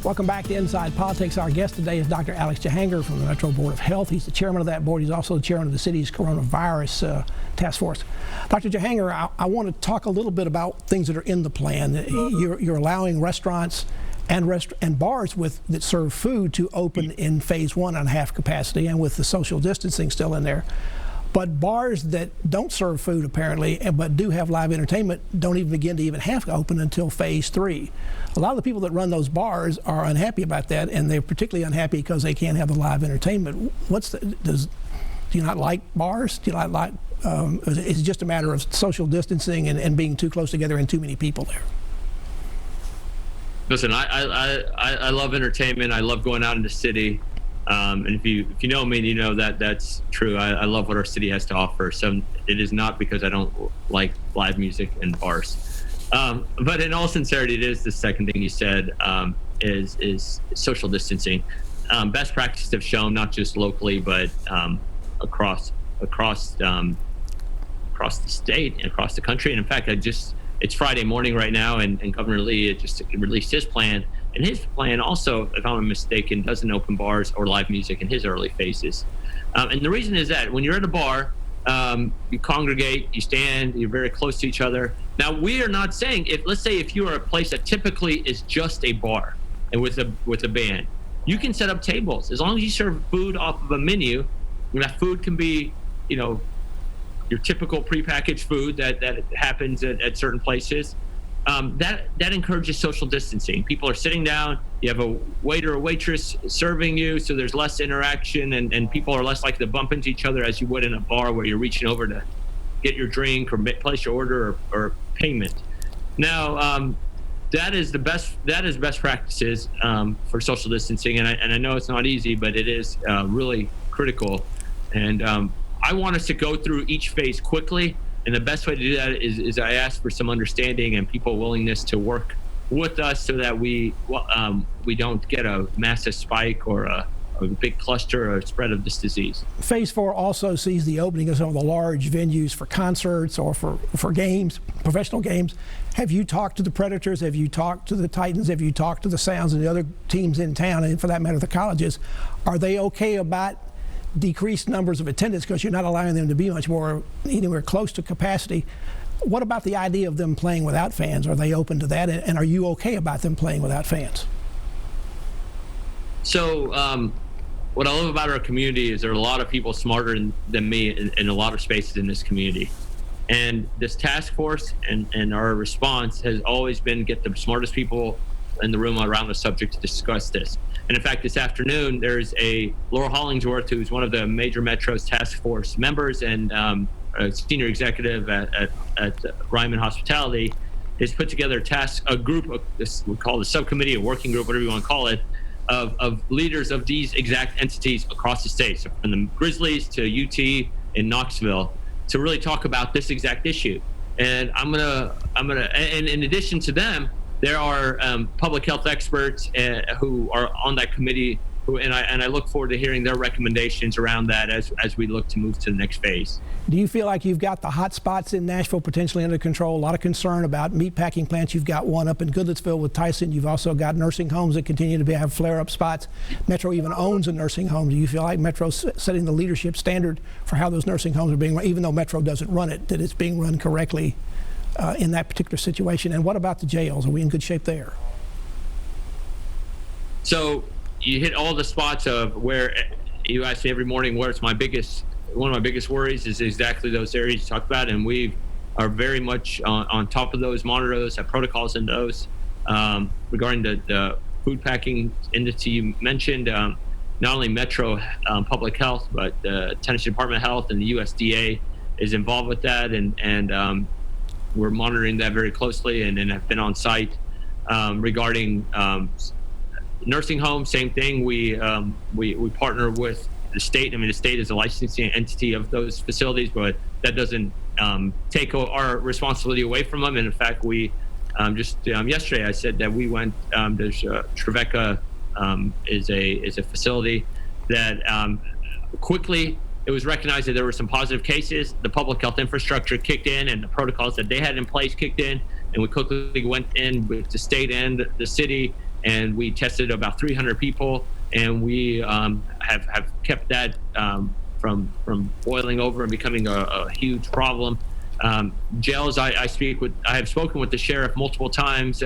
Welcome back to Inside Politics. Our guest today is Dr. Alex Jahangir from the Metro Board of Health. He's the chairman of that board. He's also the chairman of the city's coronavirus task force. Dr. Jahangir, I want to talk a little bit about things that are in the plan. You're allowing restaurants and bars that serve food to open in phase one on half capacity and with the social distancing still in there. But bars that don't serve food apparently, but do have live entertainment, don't even begin to even have to open until phase three. A lot of the people that run those bars are unhappy about that, and they're particularly unhappy because they can't have the live entertainment. Do you not like bars? Do you not like? Is it just a matter of social distancing and being too close together and too many people there? Listen, I love entertainment. I love going out in the city. And if you know me, you know that's true. I love what our city has to offer. So it is not because I don't like live music and bars. But in all sincerity, it is the second thing you said, is social distancing. Best practices have shown, not just locally, but across the state and across the country. And in fact, it's Friday morning right now, and Governor Lee just released his plan. And his plan also, if I'm not mistaken, doesn't open bars or live music in his early phases. And the reason is that when you're at a bar, you congregate, you stand, you're very close to each other. Now, we are not saying, let's say if you are a place that typically is just a bar and with a band, you can set up tables. As long as you serve food off of a menu, and that food can be, your typical prepackaged food that happens at certain places. That encourages social distancing. People are sitting down, you have a waiter or waitress serving you, so there's less interaction, and people are less likely to bump into each other as you would in a bar where you're reaching over to get your drink or place your order or payment. Now, that is best practices for social distancing, and I know it's not easy, but it is really critical. And I want us to go through each phase quickly. And the best way to do that is I ask for some understanding and people willingness to work with us so that we don't get a massive spike or a big cluster or spread of this disease. Phase 4 also sees the opening of some of the large venues for concerts or for games, professional games. Have you talked to the Predators? Have you talked to the Titans? Have you talked to the Sounds and the other teams in town, and for that matter, the colleges? Are they okay about decreased numbers of attendance because you're not allowing them to be much more anywhere close to capacity? What about the idea of them playing without fans? Are they open to that? And are you okay about them playing without fans? So what I love about our community is there are a lot of people smarter than me in a lot of spaces in this community. And this task force and our response has always been get the smartest people in the room around the subject to discuss this. And in fact, this afternoon, there's Laura Hollingsworth, who's one of the major Metro's task force members and a senior executive at Ryman Hospitality, has put together a group, we call it a subcommittee, a working group, whatever you want to call it, of leaders of these exact entities across the state, so from the Grizzlies to UT in Knoxville, to really talk about this exact issue. And I'm gonna, and in addition to them, there are public health experts who are on that committee, and I look forward to hearing their recommendations around that as we look to move to the next phase. Do you feel like you've got the hot spots in Nashville potentially under control? A lot of concern about meatpacking plants. You've got one up in Goodlettsville with Tyson. You've also got nursing homes that continue to have flare-up spots. Metro even owns a nursing home. Do you feel like Metro's setting the leadership standard for how those nursing homes are being run, even though Metro doesn't run it, that it's being run correctly in that particular situation? And what about the jails? Are we in good shape there? So you hit all the spots of where you ask me every morning where's one of my biggest worries is exactly those areas you talked about, and we are very much on top of those, monitor those, have protocols in those. Regarding the food packing industry you mentioned, not only Metro Public Health, but the Tennessee Department of Health and the USDA is involved with that, and we're monitoring that very closely and have been on site. Regarding nursing homes, same thing. We partner with the state. I mean, the state is a licensing entity of those facilities, but that doesn't take our responsibility away from them. And in fact, we yesterday I said that we went. There's Trevecca is a facility that quickly. It was recognized that there were some positive cases. The public health infrastructure kicked in, and the protocols that they had in place kicked in, and we quickly went in with the state and the city and we tested about 300 people, and we have kept that from boiling over and becoming a huge problem. Jails, I have spoken with the sheriff multiple times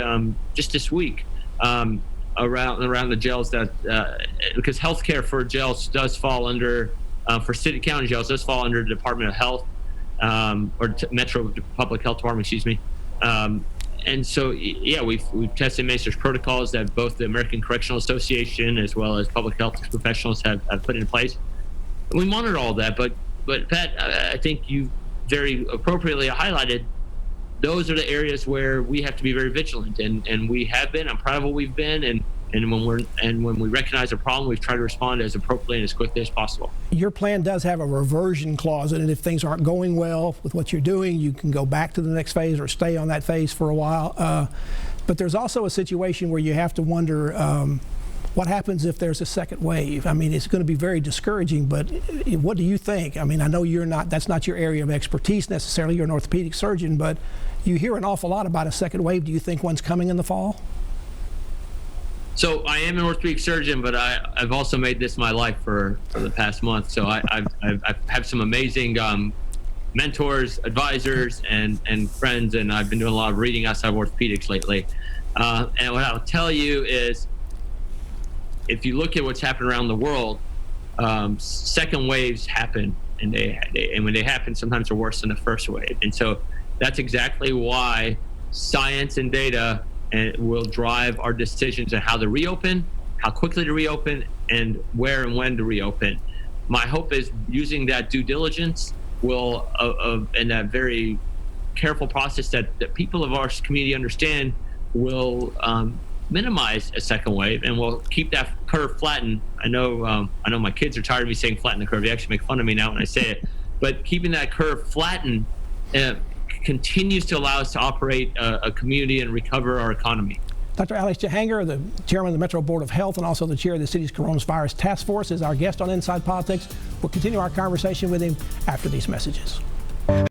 just this week around the jails, that because healthcare for jails does fall under for city county jails does fall under the Department of Health or Metro Public Health Department, excuse me. And so, yeah, we've tested Master's protocols that both the American Correctional Association as well as public health professionals have put in place. And we monitor all that, but Pat, I think you very appropriately highlighted those are the areas where we have to be very vigilant, and we have been. I'm proud of what we've been, and when we recognize a problem, we've tried to respond as appropriately and as quickly as possible. Your plan does have a reversion clause in it. If things aren't going well with what you're doing, you can go back to the next phase or stay on that phase for a while. But there's also a situation where you have to wonder what happens if there's a second wave. I mean, it's going to be very discouraging, but what do you think? I mean, I know that's not your area of expertise necessarily. You're an orthopedic surgeon, but you hear an awful lot about a second wave. Do you think one's coming in the fall? So I am an orthopedic surgeon, but I've also made this my life for the past month. So I've had some amazing mentors, advisors, and friends, and I've been doing a lot of reading outside of orthopedics lately. And what I'll tell you is, if you look at what's happened around the world, second waves happen, and when they happen, sometimes they're worse than the first wave. And so that's exactly why science and data will drive our decisions on how to reopen, how quickly to reopen, and where and when to reopen. My hope is using that due diligence will, and that very careful process that people of our community understand, will minimize a second wave, and we'll keep that curve flattened. I know my kids are tired of me saying flatten the curve. They actually make fun of me now when I say it. But keeping that curve flattened continues to allow us to operate a community and recover our economy. Dr. Alex Jahangir, the chairman of the Metro Board of Health and also the chair of the city's coronavirus task force, is our guest on Inside Politics. We'll continue our conversation with him after these messages.